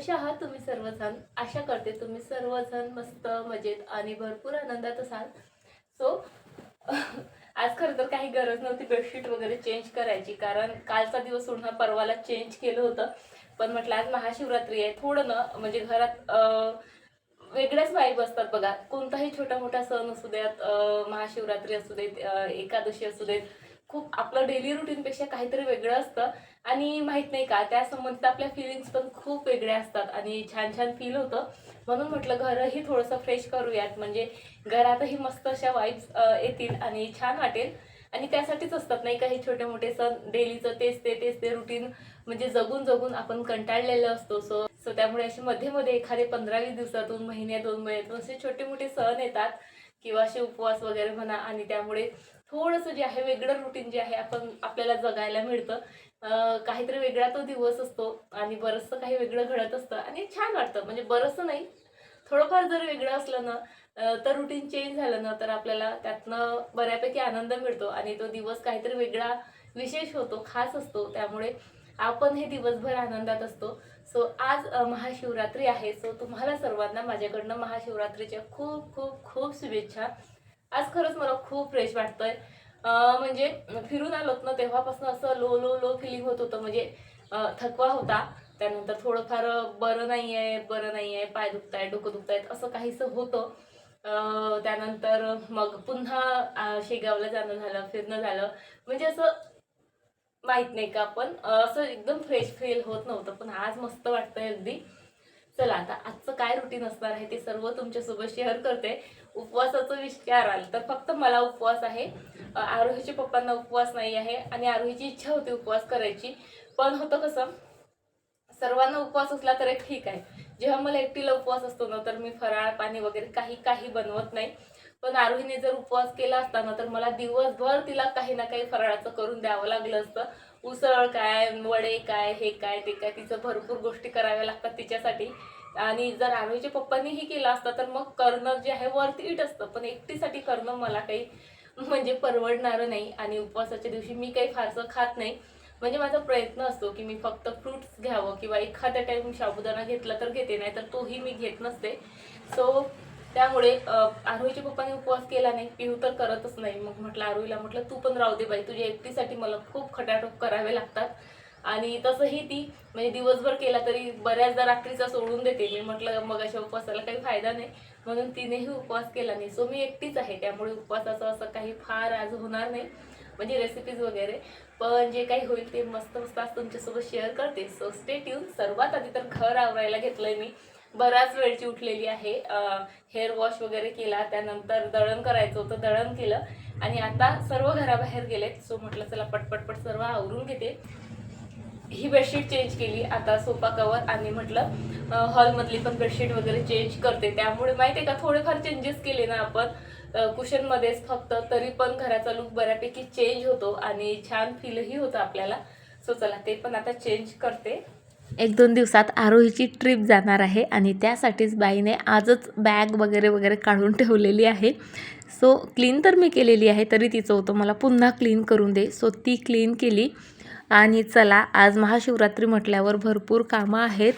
कशा आहात तुम्ही सर्वजण? आशा करते तुम्ही सर्वजण मस्त मजेत आणि भरपूर आनंदात असाल. सो आज खरं तर काही गरज नव्हती बेडशीट वगैरे चेंज करायची, कारण कालचा दिवस सोडून परवाला चेंज केलं होतं. पण म्हटलं आज महाशिवरात्री आहे, थोडं ना म्हणजे घरात वेगळ्याच वाईब असतात बघा. कोणताही छोटा मोठा सण असू द्यात, महाशिवरात्री असू देत, एकादशी असू देत, खूप आपलं डेली रुटीनपेक्षा काहीतरी वेगळं असतं. आणि माहित नाही का, त्या संबंधित आपल्या फिलिंग्स पण खूप वेगळ्या असतात आणि छान छान फील होतं. म्हणून म्हटलं घरही थोडंसं फ्रेश करूयात, म्हणजे घरातही मस्त अशा वाईब्स येतील आणि छान वाटेल. आणि त्यासाठीच असतात नाही का हे छोटे मोठे सण. डेलीचं तेच ते रुटीन म्हणजे जगून जगून आपण कंटाळलेलो असतो. सो सो त्यामुळे असे मध्ये मध्ये एखादे 15-20 दिवसातून, महिन्या 2 महिन्यातून असे छोटे मोठे सण येतात किंवा असे उपवास वगैरे म्हणा, आणि त्यामुळे थोडंसं जे आहे वेगळं रुटीन जे आहे आपल्याला जगायला मिळतं. काहीतरी वेगळा तो दिवस असतो आणि बरंचसं काही वेगळं घडत असतं आणि छान वाटतं. म्हणजे बरंचसं नाही, थोडंफार जर वेगळं असलं ना, तर रुटीन चेंज झालं ना, तर आपल्याला त्यातनं बऱ्यापैकी आनंद मिळतो आणि तो दिवस काहीतरी वेगळा विशेष होतो, खास असतो. त्यामुळे आपण हे दिवसभर आनंदात असतो. सो आज महाशिवरात्री आहे. सो तुम्हाला सर्वांना माझ्याकडनं महाशिवरात्रीच्या खूप खूप खूप शुभेच्छा. आज खरंच मला खूप फ्रेश वाटतंय. म्हणजे फिरून आलोत ना तेव्हापासून असं लो लो लो फिलिंग होत होतं. म्हणजे थकवा होता, त्यानंतर थोडंफार बरं नाही आहे, पाय दुखतायत, डोकं दुखतायत, असं काहीसं होतं. त्यानंतर मग पुन्हा शेगावला जाणं झालं, फिरणं झालं. म्हणजे असं माहित नाही का, पण असं एकदम फ्रेश फील होत नव्हतं. पण आज मस्त वाटतंय अगदी. चला आता आजचं काय रुटीन असणार आहे ते सर्व तुमच्यासोबत शेअर करते. उपवासाचं विचार आलं तर फक्त मला उपवास आहे. आरोहीच्या पप्पांना उपवास नाही आहे आणि आरोहीची इच्छा होती उपवास करायची. पण होतं कसं, सर्वांना उपवास असला तर एक ठीक आहे. जेव्हा मला एकटीला उपवास असतो ना, तर मी फराळ पाणी वगैरे काही काही बनवत नाही. पण आरोहीने जर उपवास केला असता ना, तर मला दिवसभर तिला काही ना काही फराळाचं करून द्यावं लागलं असतं. उसळ काय, वडे काय, हे काय ते काय, तिचं भरपूर गोष्टी कराव्या लागतात तिच्यासाठी. आणि जर आरोहीच्या पप्पांनीही केलं असतं तर मग करणं जे आहे वर्थ इट असतं. पण एकटीसाठी करणं मला काही म्हणजे परवडणारं नाही. आणि उपवासाच्या दिवशी मी काही फारसं खात नाही. म्हणजे माझा प्रयत्न असतो की मी फक्त फ्रुट्स घ्यावं किंवा एखाद्या टाइम साबुदाणा घेतला तर घेते, नाही तर तोही मी घेत नसते. सो त्यामुळे आरोहीच्या पप्पाने उपवास केला नाही, पिहू तर करतच नाही. मग म्हटलं आरोहीला, म्हटलं तू पण राहू दे बाई, तुझ्या एकटीसाठी मला खूप खटाटोप करावे लागतात. आणि तसंही ती म्हणजे दिवसभर केला तरी बऱ्याचदा रात्रीचा सोडून देते. मी म्हटलं मग अशा उपवासाला काही फायदा नाही, म्हणून तिनेही उपवास केला नाही. सो मी एकटीच आहे, त्यामुळे उपवासाचं असं काही फार आज होणार नाही, म्हणजे रेसिपीज वगैरे. पण जे काही होईल ते मस्त मस्त आज तुमच्यासोबत शेअर करते. So stay tune. सर्वात आधी तर घर आवरायला घेतलंय मी. बराच वेळची उठलेली आहे. हेअर वॉश वगैरे केला, त्यानंतर दळण करायचं होतं, दळण केलं आणि आता सर्व घराबाहेर गेलेत. सो म्हटलं चला पटपट सर्व आवरून घेते. ही बेडशीट चेंज केली, आता सोफा कवर, आणि म्हटलं हॉलमधली पण बेडशीट वगैरे चेंज करते. त्यामुळे माहिती आहे का, थोडेफार चेंजेस केले ना आपण कुशनमध्येच फक्त, तरी पण घराचा लुक बऱ्यापैकी चेंज होतो आणि छान फीलही होतं आपल्याला. सो चला ते पण आता चेंज करते. 1-2 दिवसात आरोहीची ट्रिप जाणार आहे आणि त्यासाठीच बाईने आजच बॅग वगैरे वगैरे काढून ठेवलेली आहे. सो क्लीन तर मी केलेली आहे, तरी तिचं होतं मला पुन्हा क्लीन करून दे. सो ती क्लीन केली आणि चला आज महाशिवरात्री म्हटल्यावर भरपूर कामं आहेत.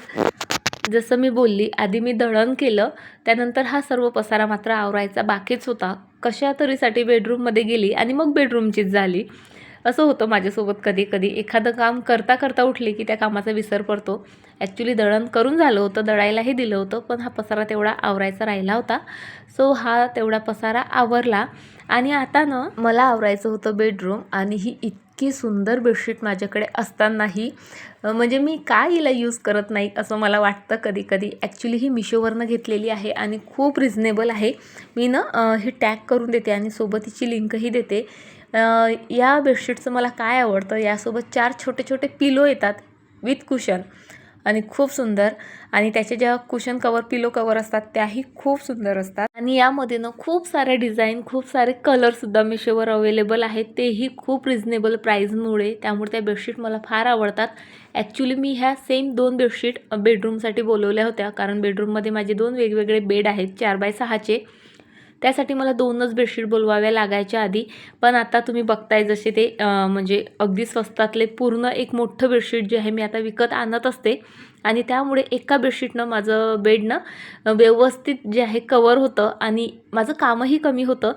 जसं मी बोलली, आधी मी दळण केलं, त्यानंतर हा सर्व पसारा मात्र आवरायचा बाकीच होता. कशा तरीसाठी बेडरूममध्ये गेली आणि मग बेडरूमचीच झाली. असं होतं माझ्यासोबत कधी कधी. एखादं काम करता करता उठले की त्या कामाचा विसर पडतो. ॲक्च्युली दळण करून झालं होतं, दळायलाही दिलं होतं, पण हा पसारा तेवढा आवरायचा राहिला होता. सो हा तेवढा पसारा आवरला आणि आता ना मला आवरायचं होतं बेडरूम. आणि ही इतकी सुंदर बेडशीट माझ्याकडे असतानाही म्हणजे मी का हिला यूज करत नाही असं मला वाटतं कधी कधी. ॲक्च्युली ही मिशोवरनं घेतलेली आहे आणि खूप रिझनेबल आहे. मी ना ही टॅग करून देते आणि सोबत हिची लिंकही देते. या बेडशीटचं मला काय आवडतं, यासोबत 4 छोटे छोटे पिलो येतात विथ कुशन आणि खूप सुंदर. आणि त्याचे ज्या कुशन कवर, पिलो कवर असतात त्याही खूप सुंदर असतात. आणि यामध्ये ना खूप सारे डिझाईन, खूप सारे कलरसुद्धा मिशोवर अवेलेबल आहेत, तेही खूप रिझनेबल प्राईजमुळे. त्यामुळे त्या बेडशीट मला फार आवडतात. ॲक्च्युली मी ह्या सेम 2 बेडशीट बेडरूमसाठी बोलवल्या होत्या, कारण बेडरूममध्ये माझे 2 वेगवेगळे बेड आहेत 4x6चे. त्यासाठी मला 2च बेडशीट बोलवाव्या लागायच्या आधी. पण आता तुम्ही बघताय जसे ते म्हणजे अगदी स्वस्तातले पूर्ण एक मोठं बेडशीट जे आहे मी आता विकत आणत असते आणि त्यामुळे एका बेडशीटनं माझं बेडनं व्यवस्थित जे आहे कवर होतं आणि माझं कामही कमी होतं.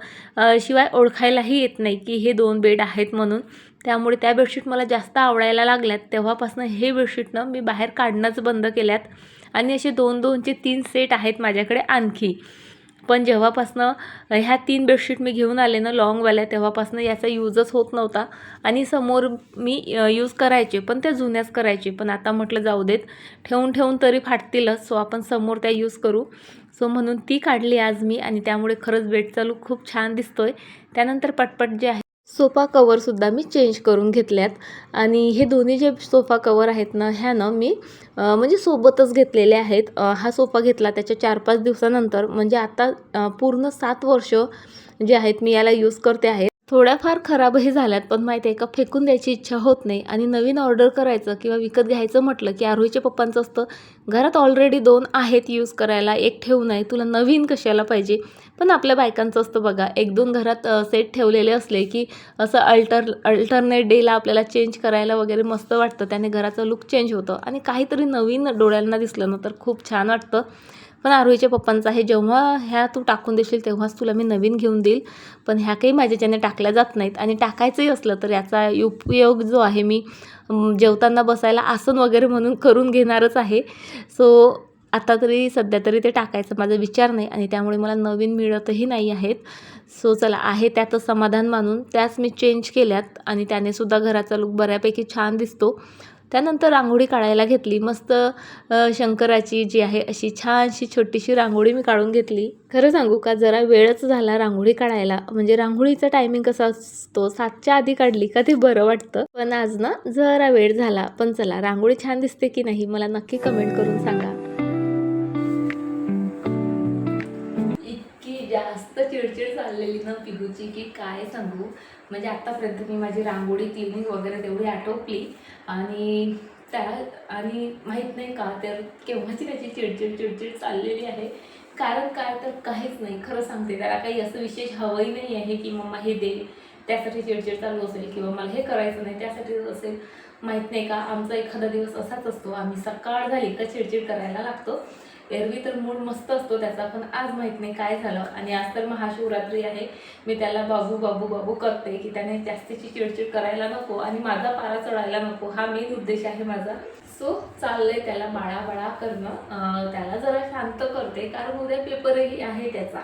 शिवाय ओळखायलाही येत नाही की हे 2 बेड आहेत म्हणून. त्यामुळे त्या बेडशीट मला जास्त आवडायला लागल्यात. तेव्हापासून हे बेडशीटनं मी बाहेर काढणंच बंद केल्यात आणि असे 2-2चे 3 सेट आहेत माझ्याकडे आणखी. पण जेव्हापासनं ह्या 3 बेडशीट मी घेऊन आले ना लॉंगवाल्या, तेव्हापासनं याचा यूजच होत नव्हता आणि समोर मी यूज करायचे पण त्या जुन्याच करायचे. पण आता म्हटलं जाऊ देत, ठेवून ठेवून तरी फाटतीलच, सो आपण समोर त्या यूज करू. सो म्हणून ती काढली आज मी आणि त्यामुळे खरंच बेडचा लूक खूप छान दिसतोय. त्यानंतर पटपट जे आहे सोफा कवरसुद्धा मी चेंज करून घेतल्यात आणि हे दोन्ही जे सोफा कवर आहेत ना ह्यानं मी म्हणजे सोबतच घेतलेले आहेत. हा सोफा घेतला त्याच्या 4-5 दिवसानंतर, म्हणजे आता पूर्ण 7 वर्ष जे आहेत मी याला यूज करते आहे. थोड्याफार खराबही झाल्यात पण माहिती आहे का, फेकून द्यायची इच्छा होत नाही आणि नवीन ऑर्डर करायचं किंवा विकत घ्यायचं म्हटलं की आरोहीच्या पप्पांचं असतं, घरात ऑलरेडी 2 आहेत यूज करायला, एक ठेवून आहे, तुला नवीन कशाला पाहिजे. पण आपल्या बायकांचं असतं बघा, 1-2 घरात सेट ठेवलेले असले की असं अल्टरनेट डेला आपल्याला चेंज करायला वगैरे मस्त वाटतं. त्याने घराचं लुक चेंज होतं आणि काहीतरी नवीन डोळ्यांना दिसलं ना तर खूप छान वाटतं. पण आरोहीच्या पप्पांचं आहे, जेव्हा ह्या तू टाकून देशील तेव्हाच तुला मी नवीन घेऊन देईल. पण ह्या काही माझ्याच्याने टाकल्या जात नाहीत आणि टाकायचंही असलं तर याचा उपयोग जो आहे मी जेवताना बसायला आसन वगैरे म्हणून करून घेणारच आहे. सो आता तरी सध्या तरी ते टाकायचा माझा विचार नाही आणि त्यामुळे मला नवीन मिळतही नाही आहेत. सो चला, आहे त्यातच समाधान मानून त्याच मी चेंज केल्यात आणि त्यानेसुद्धा घराचा लूक बऱ्यापैकी छान दिसतो. त्यानंतर रांगोळी काढायला घेतली. मस्त शंकराची जी आहे अशी छानशी छोटीशी रांगोळी मी काढून घेतली. खरं सांगू का, जरा वेळच झाला रांगोळी काढायला. म्हणजे रांगोळीचा टायमिंग कसा असतो, 7च्या आधी काढली का ते बरं वाटतं. पण आज ना जरा वेळ झाला. पण चला, रांगोळी छान दिसते की नाही मला नक्की कमेंट करून सांगा. इतकी जास्त चिडचिड चाललेली ना पिहूची की काय सांगू. म्हणजे आतापर्यंत मी माझी रांगोळी क्लिनिंग वगैरे तेवढी आटोपली आणि माहीत नाही का तर केव्हाची त्याची चिडचिड चाललेली आहे. कारण काय तर काहीच नाही, खरं सांगते. त्याला काही असं विशेष हवंही नाही आहे की मम्मा हे दे, त्यासाठी चिडचिड चालू असेल किंवा मला हे करायचं नाही त्यासाठी असेल, माहीत नाही का. आमचा एखादा दिवस असाच असतो, आम्ही सकाळ झाली का चिडचिड करायला लागतो. एरवी तर मूड मस्त असतो त्याचा, पण आज माहीत नाही काय झालं. आणि आज तर महाशिवरात्री आहे. मी त्याला बाबू बाबू बाबू करते की त्याने जास्तीची चिडचिड करायला नको आणि माझा पारा चढायला नको, हा मेन उद्देश आहे माझा. सो चाललंय त्याला बाळा करणं, त्याला जरा शांत करते कारण उद्या पेपरही आहे त्याचा.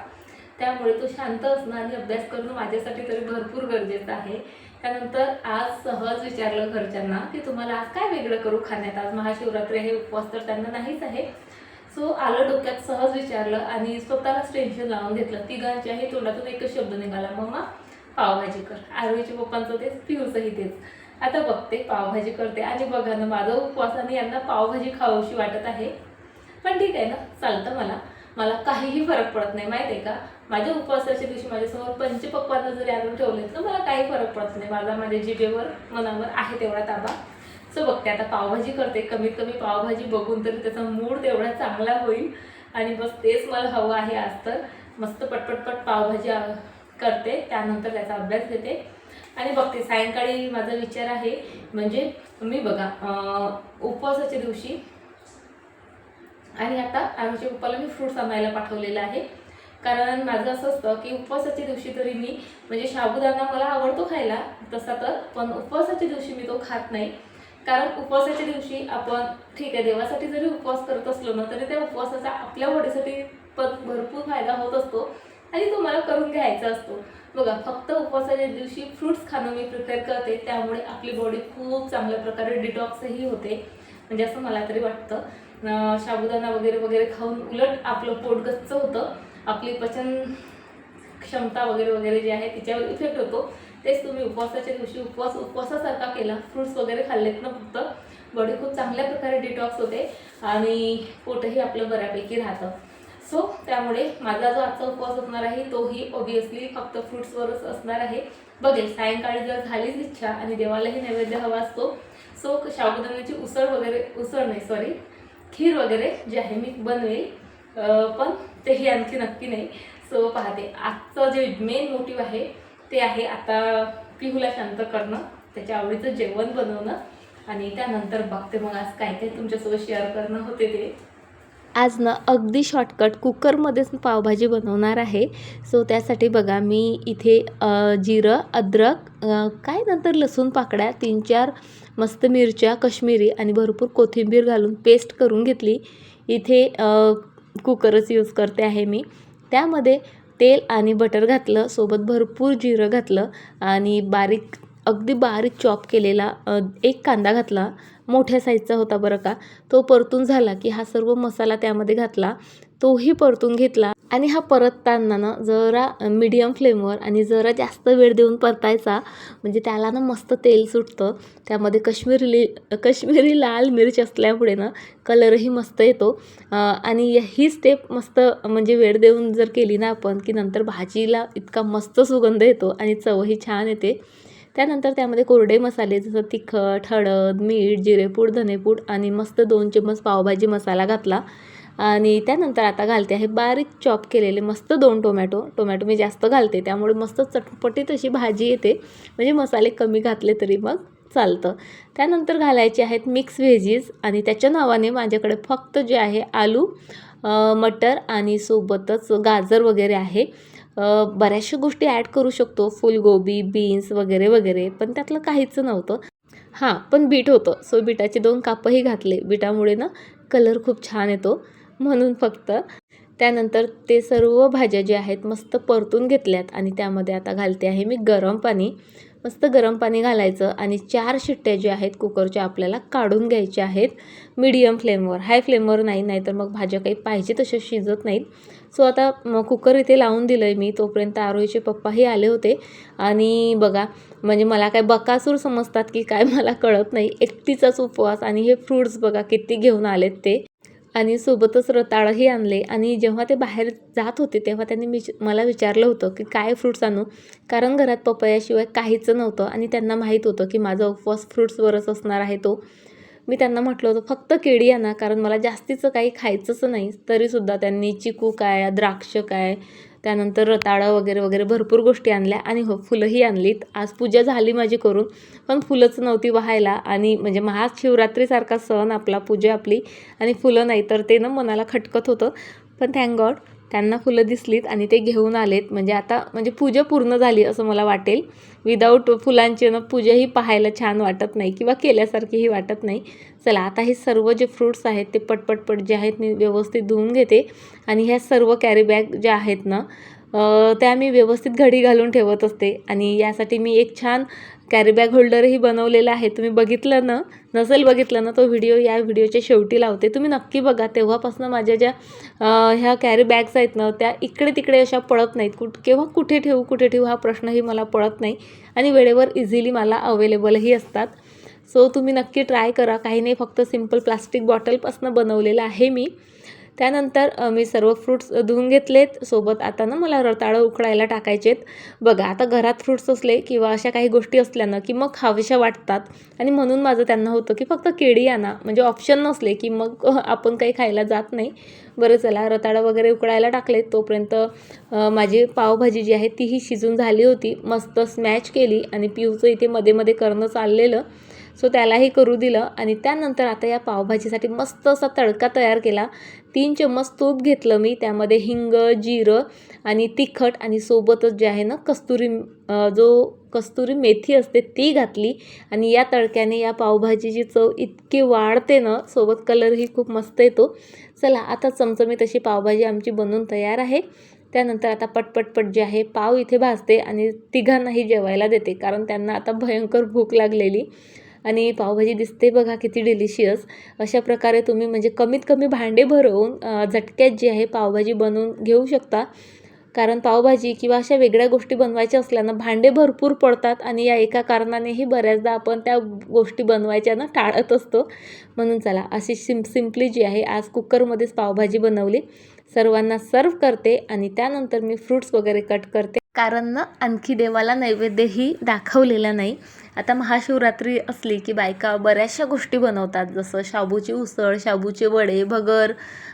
त्यामुळे तो शांत असणं आणि अभ्यास करणं माझ्यासाठी तरी भरपूर गरजेचं आहे. त्यानंतर आज सहज विचारलं घरच्यांना की तुम्हाला आज काय वेगळं करू खाण्यात, आज महाशिवरात्री आहे, उपवास तर त्यांना नाहीच आहे. सो आलं डोक्यात, सहज विचारलं आणि स्वतःलाच टेन्शन लावून घेतलं. तिघांच्याही तोंडातून एकच शब्द निघाला, मम्मा पावभाजी कर. आरोहीच्या पप्पांचं तेच, पिऊचंही तेच. आता बघते पावभाजी करते आणि बघा ना माझा उपवास आणि यांना पावभाजी खाऊशी वाटत आहे. पण ठीक आहे ना, चालतं. मला काहीही फरक पडत नाही, माहिती आहे का. माझ्या उपवासाच्या दिवशी माझ्यासमोर पंचपक्वान्न जरी आणून ठेवले तर मला काही फरक पडत नाही. माझ्या जिभेवर मनावर आहे तेवढा ताबा. सो बघते आता पावभाजी करते. कमीत कमी पावभाजी बघून तरी त्याचा मूड तेवढा चांगला होईल आणि बस तेच मला हवं आहे आज. तर मस्त पटपट पावभाजी करते, त्यानंतर त्याचा अभ्यास घेते आणि बघते. सायंकाळी माझा विचार आहे, म्हणजे मी बघा उपवासाच्या दिवशी आणि आता आमच्या पप्पाला मी फ्रूट्स आणायला पाठवलेलं आहे. कारण माझं असं असतं की उपवासाच्या दिवशी तरी मी म्हणजे साबुदाणा मला आवडतो खायला तसा तर, पण उपवासाच्या दिवशी मी तो खात नाही. कारण उपवासाच्या दिवशी आपण ठीक आहे देवासाठी जरी उपवास करत असलो ना तरी त्या उपवासाचा आपल्या बॉडीसाठी भरपूर फायदा होत असतो आणि तो मला करून घ्यायचा असतो. बघा, फक्त उपवासाच्या दिवशी फ्रूट्स खाणं मी प्रिफर करते, त्यामुळे आपली बॉडी खूप चांगल्या प्रकारे डिटॉक्सही होते, म्हणजे असं मला तरी वाटतं. साबुदाणा वगैरे खाऊन उलट आपलं पोट गच्च होतं, आपली पचन क्षमता वगैरे जे आहे तिच्यावर इफेक्ट होतो. तेच तुम्ही उपवासाच्या दिवशी उपवासासारखा केला, फ्रूट्स वगैरे खाल्लेत ना फक्त, बॉडी खूप चांगल्या प्रकारे डिटॉक्स होते आणि पोटही आपलं बऱ्यापैकी राहतं. सो त्यामुळे माझा जो आजचा उपवास असणार आहे तोही ऑब्वियसली फक्त फ्रूट्सवरच असणार आहे. बघेल सायंकाळी जर झालीच इच्छा आणि देवालाही नैवेद्य हवा असतो, सो साबुदाण्याची खीर वगैरे जे आहे मी बनवेल, पण तेही आणखी नक्की नाही. सो पाहते आजचं जे मेन मोटिव्ह आहे ते आहे आता पिहूला शांत करणं, त्याच्या आवडीचं जेवण बनवणं आणि त्यानंतर बघते मग आज काय काय तुमच्यासोबत शेअर करणं होते ते. आज ना अगदी शॉर्टकट कुकरमध्येच पावभाजी बनवणार आहे. सो त्यासाठी बघा मी इथे जिरं, अद्रक, काय नंतर लसूण पाकळ्या, 3-4 मस्त मिरच्या काश्मीरी आणि भरपूर कोथिंबीर घालून पेस्ट करून घेतली. इथे कुकरच यूज करते आहे मी. त्यामध्ये तेल आणि बटर घातलं, सोबत भरपूर जिरं घातलं आणि अगदी बारीक चॉप केलेला 1 कांदा घातला. मोठ्या साईजचा होता बरं का. तो परतून झाला की हा सर्व मसाला त्यामध्ये घातला, तोही परतून घेतला आणि हा परतताना ना जरा मीडियम फ्लेमवर आणि जरा जास्त वेळ देऊन परतायचा, म्हणजे त्याला ना मस्त तेल सुटतं. त्यामध्ये काश्मीरी लाल मिरच असल्यामुळे ना कलरही मस्त येतो आणि ही स्टेप मस्त म्हणजे वेळ देऊन जर केली ना आपण की नंतर भाजीला इतका मस्त सुगंध येतो आणि चवही छान येते. त्यानंतर त्यामध्ये कोरडे मसाले जसं तिखट, हळद, मीठ, जिरेपूड, धनेपूड आणि मस्त 2 चम्मच पावभाजी मसाला घातला आणि त्यानंतर आता घालते आहे बारीक चॉप केलेले मस्त 2 टोमॅटो मी जास्त घालते, त्यामुळे मस्त चटपटीत अशी भाजी येते. म्हणजे मसाले कमी घातले तरी मग चालतं. त्यानंतर घालायचे आहेत मिक्स व्हेजीस आणि त्याच्या नावाने माझ्याकडे फक्त जे आहे आलू, मटर आणि सोबतच गाजर वगैरे आहे. बऱ्याचशा गोष्टी ॲड करू शकतो, फुलगोबी, बीन्स वगैरे वगैरे, पण त्यातलं काहीच नव्हतं. हां, पण बीट होतं. सो बीटाचे 2 कापही घातले. बीटामुळे ना कलर खूप छान येतो म्हणून फक्त. त्यानंतर ते सर्व भाज्या ज्या आहेत मस्त परतून घेतल्यात आणि त्यामध्ये आता घालते आहे मी गरम पाणी. मस्त गरम पाणी घालायचं आणि 4 शिट्ट्या ज्या आहेत कुकरच्या आपल्याला काढून घ्यायच्या आहेत मीडियम फ्लेमवर. हाय फ्लेमवर नाही, नाहीतर मग भाज्या काही पाहिजे तशा शिजत नाहीत. सो आता कुकर इथे लावून दिलं आहे मी. तोपर्यंत आरोहीचे पप्पाही आले होते आणि बघा म्हणजे मला काय बकासूर समजतात की काय मला कळत नाही. एकटीचाच उपवास आणि हे फ्रूट्स बघा किती घेऊन आलेत ते आणि सोबतच रताळंही आणले आणि जेव्हा ते बाहेर जात होते तेव्हा त्यांनी मला विचारलं होतं की काय फ्रूट्स आणू, कारण घरात पपयाशिवाय काहीच नव्हतं आणि त्यांना माहीत होतं की माझा उपवास फ्रूट्सवरच असणार आहे तो. मी त्यांना म्हटलं होतं फक्त केळी आणा, कारण मला जास्तीचं काही खायचंच नाही. तरीसुद्धा त्यांनी चिकू काय, द्राक्ष काय, त्यानंतर रताळं वगैरे वगैरे भरपूर गोष्टी आणल्या आणि हो फुलंही आणलीत. आज पूजा झाली माझी करून, पण फुलंच नव्हती वाहायला आणि म्हणजे महाशिवरात्रीसारखा सण आपला, पूजा आपली आणि फुलं नाही तर ते ना मनाला खटकत होतं. पण थँक गॉड त्यांना फुलं दिसलीत आणि ते घेऊन आलेत. म्हणजे आता म्हणजे पूजा पूर्ण झाली असं मला वाटेल. विदाऊट फुलांची ना पूजाही पाहायला छान वाटत नाही किंवा केल्यासारखीही वाटत नाही. चला आता हे सर्व जे फ्रूट्स आहेत ते पटपट जे आहेत मी व्यवस्थित धुवून घेते आणि ह्या सर्व कॅरी बॅग ज्या आहेत ना त्या मी व्यवस्थित घडी घालून ठेवत असते आणि यासाठी मी एक छान कॅरी बॅग होल्डरही बनवलेला आहे. तुम्ही बघितलं ना, नसेल बघितलं ना तो व्हिडिओ या व्हिडिओच्या शेवटी लावते, तुम्ही नक्की बघा. तेव्हापासून माझ्या ज्या ह्या कॅरी बॅग्स आहेत ना त्या इकडे तिकडे अशा पडत नाहीत. केव्हा कुठे ठेवू हा प्रश्नही मला पडत नाही आणि वेळेवर इझिली मला अवेलेबलही असतात. सो तुम्ही नक्की ट्राय करा. काही नाही, फक्त सिम्पल प्लास्टिक बॉटलपासून बनवलेलं आहे मी. त्यानंतर मी सर्व फ्रूट्स धुवून घेतलेत. सोबत आता ना मला रताळं उकळायला टाकायचेत. बघा आता घरात फ्रूट्स असले किंवा अशा काही गोष्टी असल्या ना की मग खाव्याशा वाटतात आणि म्हणून माझं त्यांना होतं की फक्त केळी आणा, म्हणजे ऑप्शन नसले की मग आपण काही खायला जात नाही. बरं चला रताळं वगैरे उकळायला टाकलेत. तोपर्यंत माझी पावभाजी जी आहे तीही शिजून झाली होती. मस्त स्मॅच केली आणि पिऊचं इथे मध्ये मध्ये करणं चाललेलं, सो त्यालाही करू दिलं आणि त्यानंतर आता या पावभाजीसाठी मस्त असा तडका तयार केला. 3 चम्मच तूप घेतलं मी, त्यामध्ये हिंग, जिरं आणि तिखट आणि सोबतच जे आहे ना कस्तुरी मेथी असते ती घातली आणि या तडक्याने या पावभाजीची चव इतकी वाढते ना, सोबत कलरही खूप मस्त येतो. चला आता चमचमीत अशी पावभाजी आमची बनवून तयार आहे. त्यानंतर आता पटपट जे आहे पाव इथे भाजते आणि तिघांनाही जेवायला देते, कारण त्यांना आता भयंकर भूक लागलेली आणि पावभाजी दिसते बघा किती डिलिशियस. अशा प्रकारे तुम्ही म्हणजे कमीत कमी भांडे भरवून झटक्यात जी आहे पावभाजी बनवून घेऊ शकता, कारण पावभाजी किंवा अशा वेगळ्या गोष्टी बनवायच्या असल्यानं भांडे भरपूर पडतात आणि या एका कारणानेही बऱ्याचदा आपण त्या गोष्टी बनवायच्या ना टाळत असतो. म्हणून चला अशी सिम्पली जी आहे आज कुकरमध्येच पावभाजी बनवली. सर्वांना सर्व करते आणि त्यानंतर मी फ्रूट्स वगैरे कट करते, कारण ना आणखी देवाला नैवेद्यही दाखवलेला नाही आता महाशिवरात्री असली की बायका बऱ्याचशा गोष्टी बनवतात, जसं शाबूची उसळ, शाबूचे वडे, भगर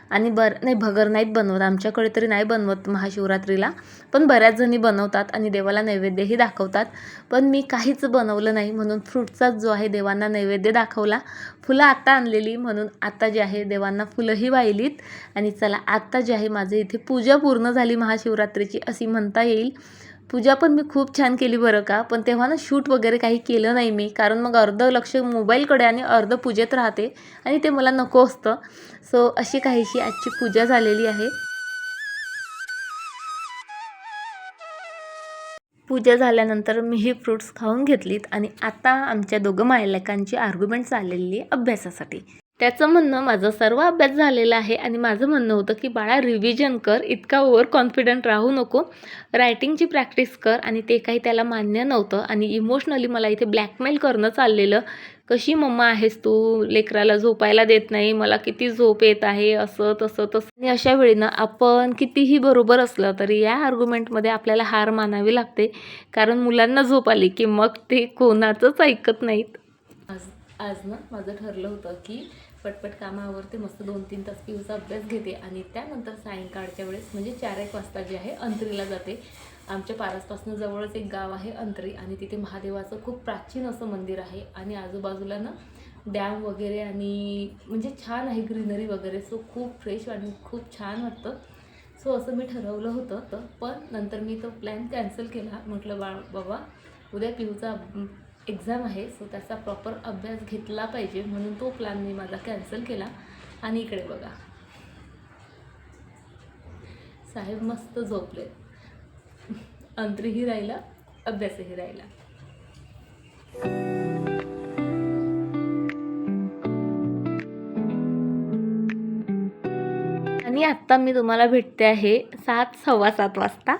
आणि नाही भगर नाहीत बनवत आमच्याकडे तरी नाही बनवत महाशिवरात्रीला, पण बऱ्याच जणी बनवतात आणि देवाला नैवेद्यही दाखवतात. पण मी काहीच बनवलं नाही म्हणून फ्रूटचाच जो आहे देवांना नैवेद्य दाखवला. फुलं आत्ता आणलेली म्हणून आता जे आहे देवांना फुलंही वाहिलीत. आणि चला आत्ता जे आहे माझे इथे पूजा पूर्ण झाली महाशिवरात्रीची अशी म्हणता येईल. पूजा पण मी खूप छान केली बरं का, पण तेव्हा ना शूट वगैरे काही केलं नाही मी, कारण मग अर्धं लक्ष मोबाईलकडे आणि अर्धं पूजेत राहते आणि ते मला नको असतं. सो अशी काहीशी आजची पूजा झालेली आहे. पूजा झाल्यानंतर मीही फ्रूट्स खाऊन घेतलीत आणि आता आमच्या दोघं मायलेकांची आर्ग्युमेंट चाललेली आहे अभ्यासासाठी. त्याचं म्हणणं माझा सर्व अभ्यास झालेला आहे आणि माझं म्हणणं होतं की बाळा रिव्हिजन कर, इतका ओव्हर कॉन्फिडंट राहू नको, रायटिंगची प्रॅक्टिस कर. आणि ते काही त्याला मान्य नव्हतं आणि इमोशनली मला इथे ब्लॅकमेल करणं चाललेलं. कशी मम्मा आहेस तू, लेकराला झोपायला देत नाही, मला किती झोप येत आहे, असं तसं तसं. आणि अशा वेळी ना आपण कितीही बरोबर असलं तरी या आर्ग्युमेंटमध्ये आपल्याला हार मानावी लागते, कारण मुलांना झोप आली की मग ते कोणाचंच ऐकत नाहीत. आज ना माझं ठरलं होतं की पटपट कामावरती मस्त 2-3 तास पिऊचा अभ्यास घेते आणि त्यानंतर सायंकाळच्या वेळेस म्हणजे 4-1 वाजता जे आहे अंतरीला जाते. आमच्या पारसपासून जवळच एक गाव आहे अंतरी आणि तिथे महादेवाचं खूप प्राचीन असं मंदिर आहे आणि आजूबाजूला ना डॅम वगैरे आणि म्हणजे छान आहे ग्रीनरी वगैरे. सो खूप फ्रेश आणि खूप छान वाटतं. सो असं मी ठरवलं होतं, पण नंतर मी तो प्लॅन कॅन्सल केला. म्हटलं बाबा उद्या पिऊचा एक्झाम आहे, सो त्याचा प्रॉपर अभ्यास घेतला पाहिजे, म्हणून तो प्लॅन मी माझा कॅन्सल केला. आणि इकडे बघा साहेब मस्त झोपले, अंतरीही राहिला, अभ्यासही राहिला. आणि आत्ता मी तुम्हाला भेटते आहे 7:15 वाजता.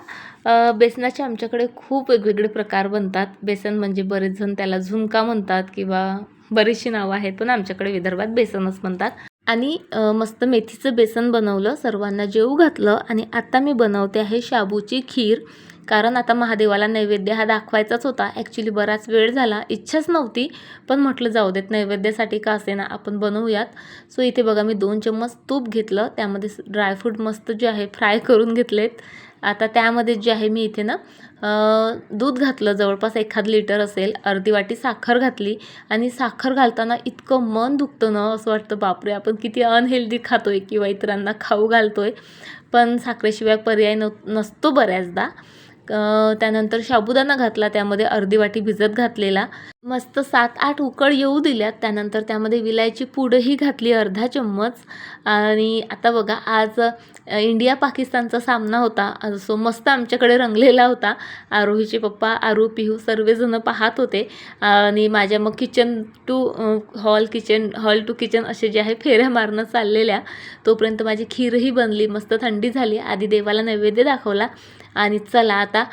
बेसनाचे आमच्याकडे खूप वेगवेगळे प्रकार बनतात. बेसन म्हणजे बरेच जण त्याला झुणका म्हणतात किंवा बरीचशी नावं आहेत, पण आमच्याकडे विदर्भात बेसनच म्हणतात. आणि मस्त मेथीचं बेसन बनवलं, सर्वांना जेवू घातलं. आणि आता मी बनवते आहे शाबूची खीर, कारण आता महादेवाला नैवेद्य हा दाखवायचाच होता. ॲक्च्युली बराच वेळ झाला, इच्छाच नव्हती, पण म्हटलं जाऊ देत, नैवेद्यासाठी का असेना आपण बनवूयात. सो इथे बघा मी 2 चम्मच तूप घेतलं, त्यामध्ये ड्रायफ्रूट मस्त जे आहे फ्राय करून घेतलेत. आता त्यामध्ये जे आहे मी इथे ना दूध घातलं, जवळपास 1 लिटर असेल, अर्धी वाटी साखर घातली. आणि साखर घालताना इतकं मन दुखतं ना, असं वाटतं बापरे आपण किती अनहेल्दी खातोय किंवा इतरांना खाऊ घालतोय, पण साखरेशिवाय पर्याय नसतो बऱ्याचदा. त्यानंतर साबुदाणा घातला, त्यामध्ये अर्धी वाटी भिजत घातलेला, मस्त 7-8 उकळ येऊ दिल्यात. त्यानंतर त्यामध्ये विलायची पूडही घातली अर्धा चम्मच. आणि आता बघा आज इंडिया पाकिस्तानचा सामना होता, सो मस्त आमच्याकडे रंगलेला होता. आरोहीचे पप्पा, आरू, पिहू सर्वजण पाहत होते आणि माझ्या मग kitchen to hall to kitchen असे जे आहे फेऱ्या मारणं चाललेल्या. तोपर्यंत माझी खीरही बनली, मस्त थंडी झाली. आधी देवाला नैवेद्य दाखवला आणि चला आता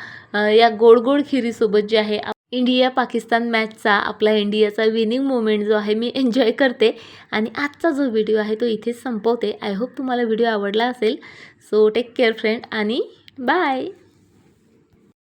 या गोड गोड खिरीसोबत जे आहे इंडिया पाकिस्तान मॅचचा आपला इंडियाचा विनिंग मोमेंट जो आहे मी एन्जॉय करते. आणि आजचा जो व्हिडिओ आहे तो इथेच संपवते. आय होप तुम्हाला व्हिडिओ आवडला असेल. सो टेक केअर फ्रेंड आणि बाय.